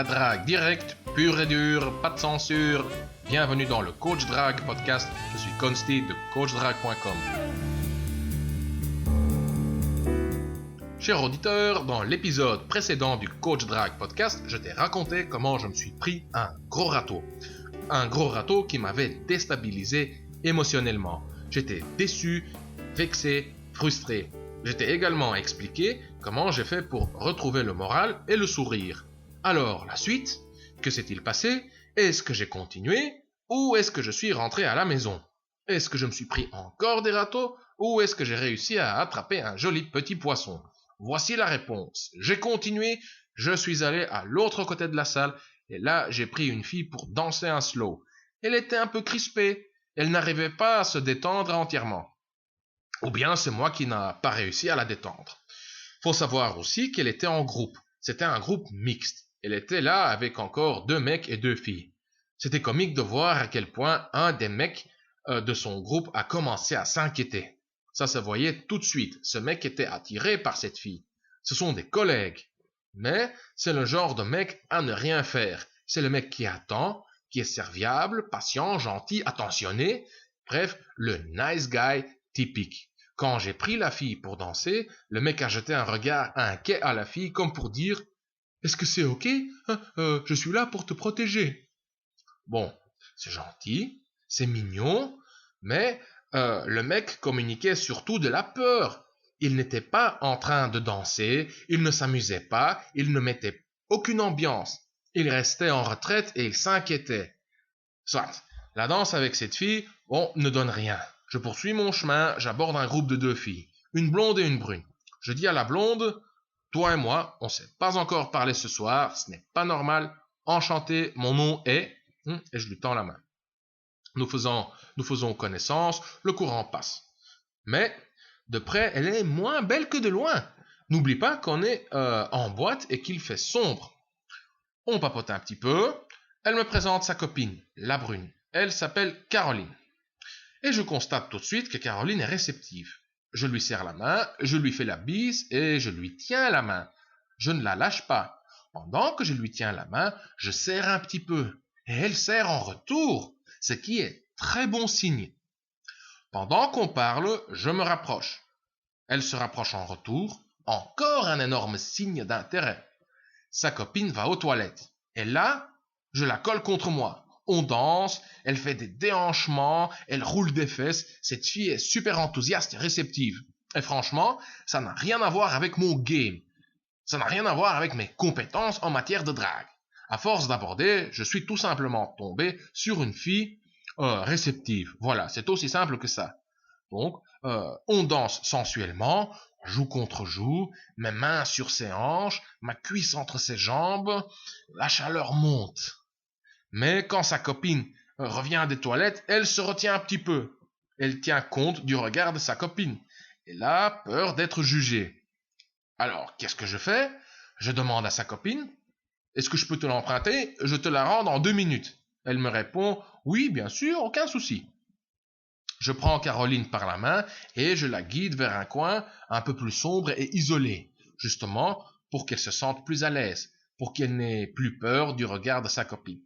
La drague directe, pure et dure, pas de censure. Bienvenue dans le Coach Drague podcast. Je suis Consti de coachdrague.com. Cher auditeur, dans l'épisode précédent du Coach Drague podcast, je t'ai raconté comment je me suis pris un gros râteau. Un gros râteau qui m'avait déstabilisé émotionnellement. J'étais déçu, vexé, frustré. Je t'ai également expliqué comment j'ai fait pour retrouver le moral et le sourire. Alors, la suite? Que s'est-il passé? Est-ce que j'ai continué? Ou est-ce que je suis rentré à la maison? Est-ce que je me suis pris encore des râteaux? Ou est-ce que j'ai réussi à attraper un joli petit poisson? Voici la réponse. J'ai continué, je suis allé à l'autre côté de la salle, et là, j'ai pris une fille pour danser un slow. Elle était un peu crispée, elle n'arrivait pas à se détendre entièrement. Ou bien c'est moi qui n'ai pas réussi à la détendre. Faut savoir aussi qu'elle était en groupe. C'était un groupe mixte. Elle était là avec encore 2 mecs et 2 filles. C'était comique de voir à quel point un des mecs de son groupe a commencé à s'inquiéter. Ça se voyait tout de suite. Ce mec était attiré par cette fille. Ce sont des collègues. Mais c'est le genre de mec à ne rien faire. C'est le mec qui attend, qui est serviable, patient, gentil, attentionné. Bref, le nice guy typique. Quand j'ai pris la fille pour danser, le mec a jeté un regard inquiet à la fille comme pour dire « Est-ce que c'est ok? Je suis là pour te protéger. » Bon, c'est gentil, c'est mignon, mais le mec communiquait surtout de la peur. Il n'était pas en train de danser, il ne s'amusait pas, il ne mettait aucune ambiance. Il restait en retraite et il s'inquiétait. Soit, la danse avec cette fille, bon, ne donne rien. Je poursuis mon chemin, j'aborde un groupe de 2 filles, une blonde et une brune. Je dis à la blonde, toi et moi, on ne s'est pas encore parlé ce soir, ce n'est pas normal. Enchanté, mon nom est... Et je lui tends la main. Nous faisons connaissance, le courant passe. Mais, de près, elle est moins belle que de loin. N'oublie pas qu'on est en boîte et qu'il fait sombre. On papote un petit peu. Elle me présente sa copine, la brune. Elle s'appelle Caroline. Et je constate tout de suite que Caroline est réceptive. Je lui serre la main, je lui fais la bise et je lui tiens la main. Je ne la lâche pas. Pendant que je lui tiens la main, je serre un petit peu. Et elle serre en retour, ce qui est très bon signe. Pendant qu'on parle, je me rapproche. Elle se rapproche en retour, encore un énorme signe d'intérêt. Sa copine va aux toilettes. Et là, je la colle contre moi. On danse, elle fait des déhanchements, elle roule des fesses. Cette fille est super enthousiaste et réceptive. Et franchement, ça n'a rien à voir avec mon game. Ça n'a rien à voir avec mes compétences en matière de drague. À force d'aborder, je suis tout simplement tombé sur une fille réceptive. Voilà, c'est aussi simple que ça. Donc, on danse sensuellement, joue contre joue, mes mains sur ses hanches, ma cuisse entre ses jambes, la chaleur monte. Mais quand sa copine revient des toilettes, elle se retient un petit peu. Elle tient compte du regard de sa copine. Elle a peur d'être jugée. Alors, qu'est-ce que je fais? Je demande à sa copine, est-ce que je peux te l'emprunter? Je te la rends dans 2 minutes. Elle me répond, oui, bien sûr, aucun souci. Je prends Caroline par la main et je la guide vers un coin un peu plus sombre et isolé, justement pour qu'elle se sente plus à l'aise, pour qu'elle n'ait plus peur du regard de sa copine.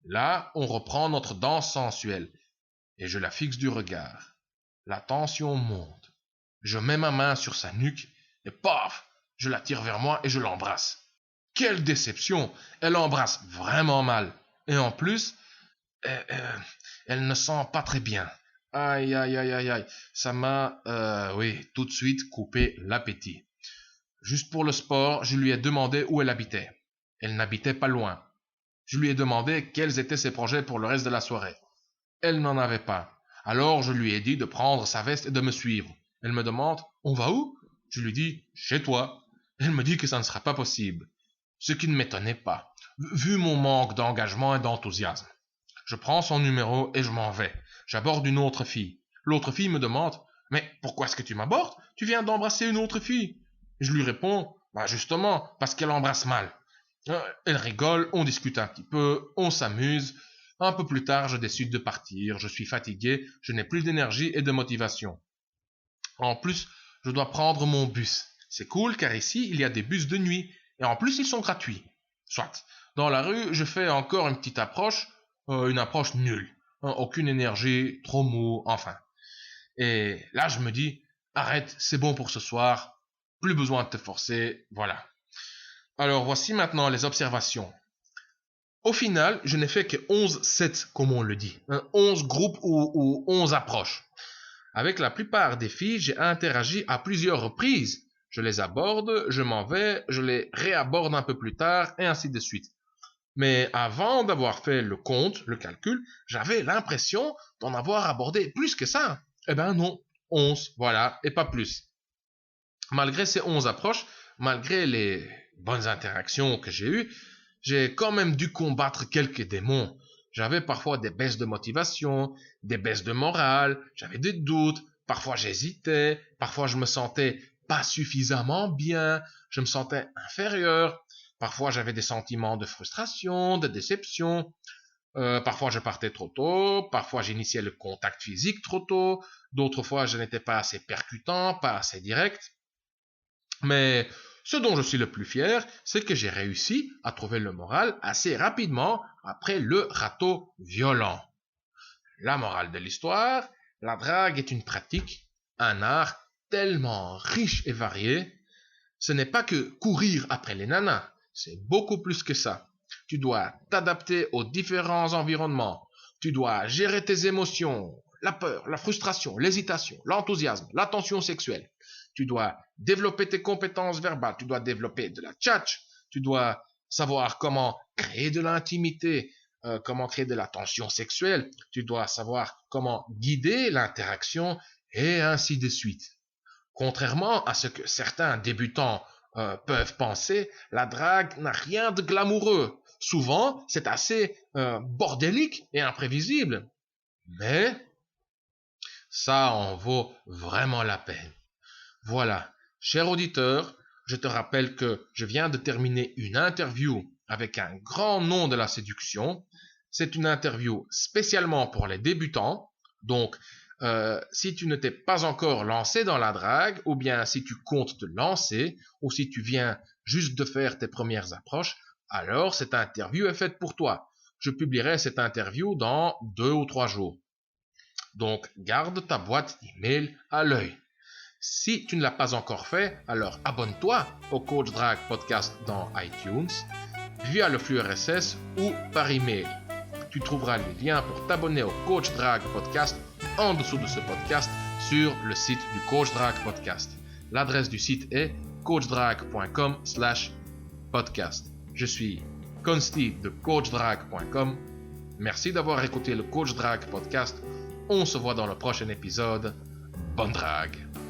Là, on reprend notre danse sensuelle et je la fixe du regard. La tension monte. Je mets ma main sur sa nuque et paf, je la tire vers moi et je l'embrasse. Quelle déception! Elle embrasse vraiment mal. Et en plus, elle ne sent pas très bien. Aïe, aïe, aïe, aïe, aïe. Ça m'a, tout de suite coupé l'appétit. Juste pour le sport, je lui ai demandé où elle habitait. Elle n'habitait pas loin. Je lui ai demandé quels étaient ses projets pour le reste de la soirée. Elle n'en avait pas. Alors je lui ai dit de prendre sa veste et de me suivre. Elle me demande, on va où? Je lui dis, chez toi. Elle me dit que ça ne sera pas possible. Ce qui ne m'étonnait pas, vu mon manque d'engagement et d'enthousiasme. Je prends son numéro et je m'en vais. J'aborde une autre fille. L'autre fille me demande « Mais pourquoi est-ce que tu m'abordes? Tu viens d'embrasser une autre fille. » Je lui réponds « Bah justement, parce qu'elle embrasse mal. » Elle rigole, on discute un petit peu, on s'amuse. Un peu plus tard, je décide de partir. Je suis fatigué, je n'ai plus d'énergie et de motivation. En plus, je dois prendre mon bus. C'est cool car ici, il y a des bus de nuit. Et en plus, ils sont gratuits. Soit. Dans la rue, je fais encore une petite approche, une approche nulle. Aucune énergie, trop mou, enfin. Et là, je me dis, arrête, c'est bon pour ce soir, plus besoin de te forcer, voilà. Alors, voici maintenant les observations. Au final, je n'ai fait que 11 sets, comme on le dit. 11 groupes ou 11 approches. Avec la plupart des filles, j'ai interagi à plusieurs reprises. Je les aborde, je m'en vais, je les réaborde un peu plus tard, et ainsi de suite. Mais avant d'avoir fait le compte, le calcul, j'avais l'impression d'en avoir abordé plus que ça. Eh ben non, 11, voilà, et pas plus. Malgré ces 11 approches, malgré les bonnes interactions que j'ai eues, j'ai quand même dû combattre quelques démons. J'avais parfois des baisses de motivation, des baisses de morale, j'avais des doutes, parfois j'hésitais, parfois je me sentais pas suffisamment bien, je me sentais inférieur, parfois j'avais des sentiments de frustration, de déception, parfois je partais trop tôt, parfois j'initiais le contact physique trop tôt, d'autres fois je n'étais pas assez percutant, pas assez direct. Mais ce dont je suis le plus fier, c'est que j'ai réussi à trouver le moral assez rapidement après le râteau violent. La morale de l'histoire, la drague est une pratique, un art tellement riche et varié. Ce n'est pas que courir après les nanas, c'est beaucoup plus que ça. Tu dois t'adapter aux différents environnements. Tu dois gérer tes émotions, la peur, la frustration, l'hésitation, l'enthousiasme, la tension sexuelle. Tu dois développer tes compétences verbales. Tu dois développer de la tchatch. Tu dois savoir comment créer de l'intimité, comment créer de la tension sexuelle. Tu dois savoir comment guider l'interaction et ainsi de suite. Contrairement à ce que certains débutants peuvent penser, la drague n'a rien de glamoureux. Souvent, c'est assez bordélique et imprévisible. Mais ça en vaut vraiment la peine. Voilà, cher auditeur, je te rappelle que je viens de terminer une interview avec un grand nom de la séduction. C'est une interview spécialement pour les débutants. Donc, si tu ne t'es pas encore lancé dans la drague, ou bien si tu comptes te lancer, ou si tu viens juste de faire tes premières approches, alors cette interview est faite pour toi. Je publierai cette interview dans 2 ou 3 jours. Donc, garde ta boîte email à l'œil. Si tu ne l'as pas encore fait, alors abonne-toi au Coach Drag Podcast dans iTunes, via le flux RSS ou par email. Tu trouveras les liens pour t'abonner au Coach Drag Podcast en dessous de ce podcast sur le site du Coach Drag Podcast. L'adresse du site est coachdrag.com/podcast. Je suis Consti de coachdrag.com. Merci d'avoir écouté le Coach Drag Podcast. On se voit dans le prochain épisode. Bonne drague!